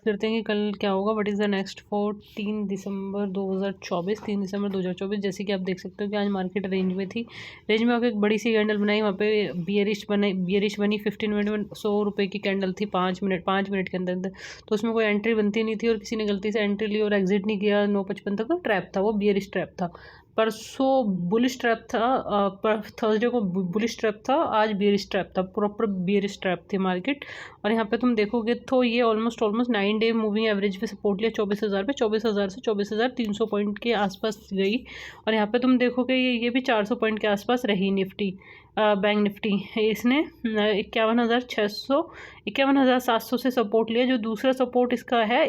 करते हैं कि कल क्या होगा, what is the next for 3 दिसंबर 2024, 3 दिसंबर 2024। जैसे कि आप देख सकते हो कि आज मार्केट रेंज में थी, रेंज में आकर एक बड़ी सी कैंडल बनाई, वहाँ पे बियरिश बनी 15 मिनट में 100 रुपये की कैंडल थी, 5 मिनट के अंदर अंदर। तो उसमें कोई एंट्री बनती नहीं थी और किसी ने गलती से एंट्री ली और एग्जिट नहीं किया 9:55 तक, तो ट्रैप था, वो बियरिश ट्रैप था। परसों बुलिश ट्रैप था, पर थर्सडे को बुलिश ट्रैप था, आज बियरिश ट्रैप था, प्रॉपर बियरिश ट्रैप थी मार्केट। और यहाँ पे तुम देखोगे तो ये ऑलमोस्ट 9 डे मूविंग एवरेज पे सपोर्ट लिया 24,000 पे, 24,000 से 24,300 पॉइंट के आसपास गई। और यहाँ पे तुम देखोगे ये भी 400 पॉइंट के आसपास रही निफ्टी, बैंक निफ्टी। इसने 51,700 से सपोर्ट लिया। जो दूसरा सपोर्ट इसका है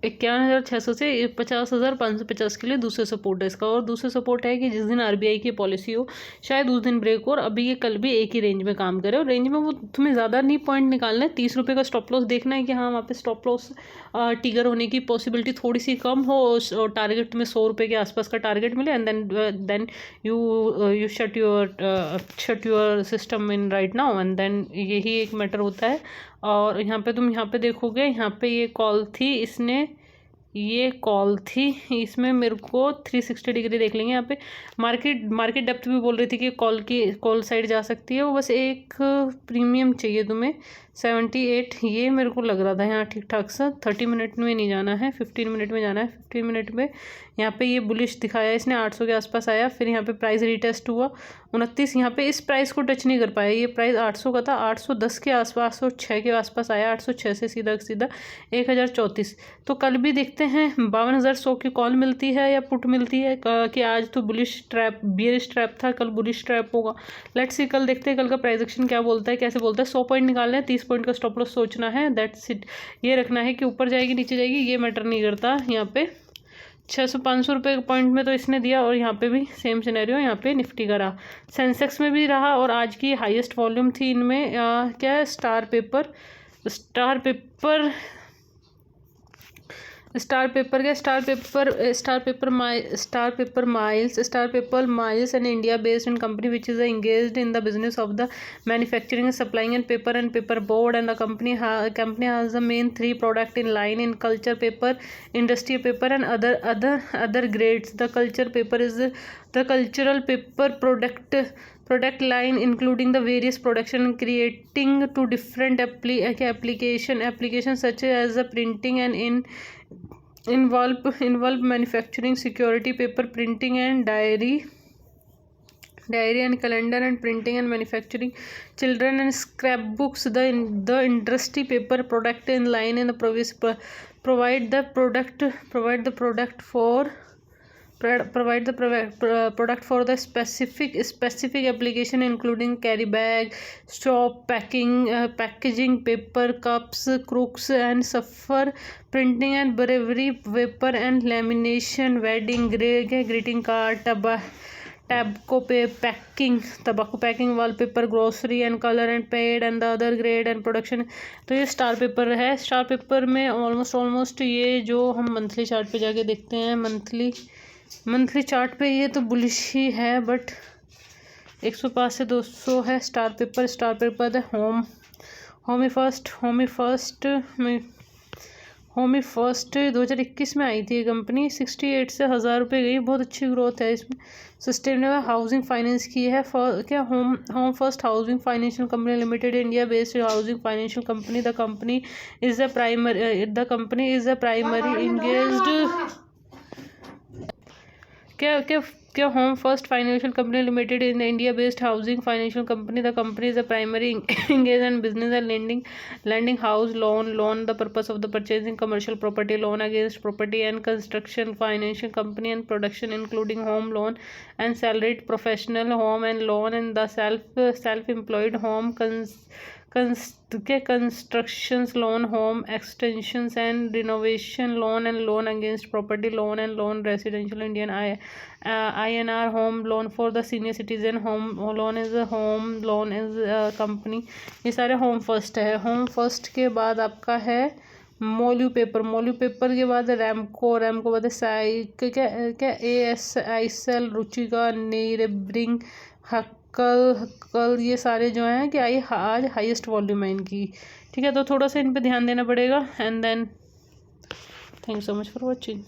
51,600 से 50,550 के लिए दूसरा सपोर्ट है इसका। और दूसरा सपोर्ट है कि जिस दिन आरबीआई की पॉलिसी हो शायद उस दिन ब्रेक हो, और अभी ये कल भी एक ही रेंज में काम करे। और रेंज में वो तुम्हें ज़्यादा नहीं पॉइंट निकालना है, 30 रुपये का स्टॉप लॉस देखना है कि हाँ वहाँ पे स्टॉप लॉस टिगर होने की पॉसिबिलिटी थोड़ी सी कम हो, और टारगेट में 100 रुपये के आसपास का टारगेट मिले, and then you shut your system in right now, and then यही एक मैटर होता है। और यहाँ पे देखोगे, यहाँ पे ये कॉल थी, इसमें मेरे को 360 डिग्री देख लेंगे। यहाँ पे मार्केट डेप्थ भी बोल रही थी कि कॉल साइड जा सकती है। वो बस एक प्रीमियम चाहिए तुम्हें 78, ये मेरे को लग रहा था यहाँ ठीक ठाक सा। 30 मिनट में नहीं जाना है, 15 मिनट में जाना है। 15 मिनट में यहाँ पे ये बुलिश दिखाया इसने, 800 के आसपास आया, फिर यहाँ पे प्राइस रिटेस्ट हुआ 29। यहाँ पे इस प्राइस को टच नहीं कर पाया, ये प्राइस 800 का था, 810 के आसपास, 806 के आसपास आया, 806 से सीधा 1034। तो कल भी देखते हैं 52,100 की कॉल मिलती है या पुट मिलती है कि आज तो बियरिश ट्रैप था, कल बुलिश ट्रैप होगा। लेट्स सी, कल देखते हैं कल का प्राइस एक्शन क्या बोलता है, कैसे बोलता है। 100 पॉइंट निकालना है, 30 पॉइंट का स्टॉप लॉस सोचना है, दैट्स इट। ये रखना है कि ऊपर जाएगी नीचे जाएगी ये मैटर नहीं करता। यहाँ पे 600-500 रुपये पॉइंट में तो इसने दिया, और यहाँ पे भी सेम सिनेरियो, यहाँ पे निफ्टी का रहा, सेंसेक्स में भी रहा। और आज की हाईएस्ट वॉल्यूम थी इनमें क्या है, star paper mills an India based in company which is engaged in the business of the manufacturing and supplying and paper and paper board, and the company has the main 3 product in line in culture paper, industrial paper and other grades. The culture paper is the cultural paper product line including the various production and creating to different applications such as the printing and involve manufacturing, security, paper printing and diary and calendar and printing and manufacturing, children and scrapbooks. The industry paper product in line in the provide the product for the specific application including carry bag, shop packaging, paper cups, crooks and suffer, printing and bravery, paper and lamination, wedding greeting card, tobacco packing, wallpaper, grocery and color and paid and the other grade and production। तो ये star paper है। Star paper में almost ये जो हम monthly chart पे जाके देखते हैं, मंथली चार्ट पे ये तो बुलिश ही है, बट 105 से 200 है स्टार पेपर है। होमी फर्स्ट 2021 में आई थी ये कंपनी, 68 से 1,000 रुपये गई, बहुत अच्छी ग्रोथ है इसमें। सस्टेनेबल हाउसिंग फाइनेंस की है, क्या home first housing financial company limited, India based housing financial company. The company is the primary engaged क्या home first financial company limited in India based housing financial company. The company is the primary engaged in business and lending house loan the purpose of the purchasing commercial property, loan against property and construction, financial company and production including home loan and salaried professional home and loan, and the self-employed home constructions loan, home extensions and renovation loan, and loan against property loan and loan residential Indian INR home loan for the senior citizen, home loan is a company। ये सारे home first है। Home first के बाद आपका है मोल्यू paper के बाद रैमको बाद क्या ASICL, रुचिका, नेबरिंग, कल कल ये सारे जो हैं कि आज हाईएस्ट वॉल्यूम है इनकी, ठीक है। तो थोड़ा सा इन पे ध्यान देना पड़ेगा। And then thank you so much for watching.